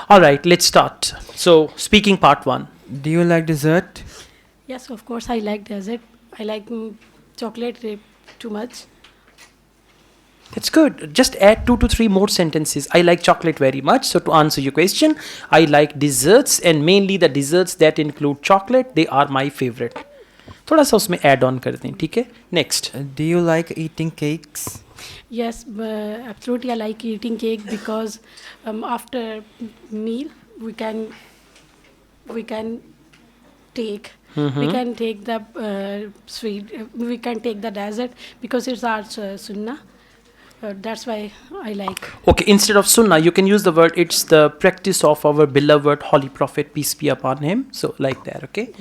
All right, let's start. So, speaking part one. Do you like dessert? Yes, of course, I like dessert. I like chocolate too much. That's good. Just add 2 to 3 more sentences. I like chocolate very much. So, to answer your question, I like desserts, and mainly the desserts that include chocolate, they are my favorite. थोड़ा सा उसमें add on कर दें, ठीक है? Next. Do you like eating cakes? Yes, absolutely, I like eating cake because after meal we can take we can take the sweet, we can take the dessert because it's our sunnah. That's why I like. Okay, instead of sunnah, you can use the word, it's the practice of our beloved Holy Prophet, peace be upon him. So, like that, okay?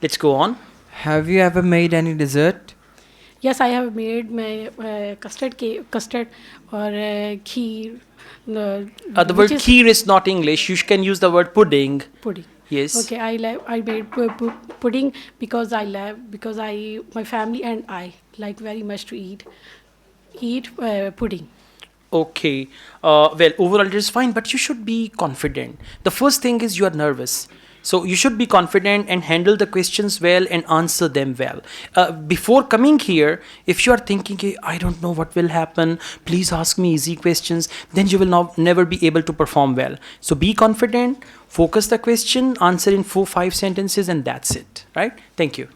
Let's go on. Have you ever made any dessert? Yes, I have made my custard or kheer. The word kheer is not English. You can use the word pudding. Pudding. Yes. Okay, I made pudding because my family and I like very much to eat pudding. Okay. Well, overall it is fine, but you should be confident. The first thing is you are nervous. So you should be confident and handle the questions well and answer them well. Before coming here, if you are thinking, "Hey, I don't know what will happen, please ask me easy questions," then you will never be able to perform well. So be confident, focus the question, answer in 4-5 sentences, and that's it. Right? Thank you.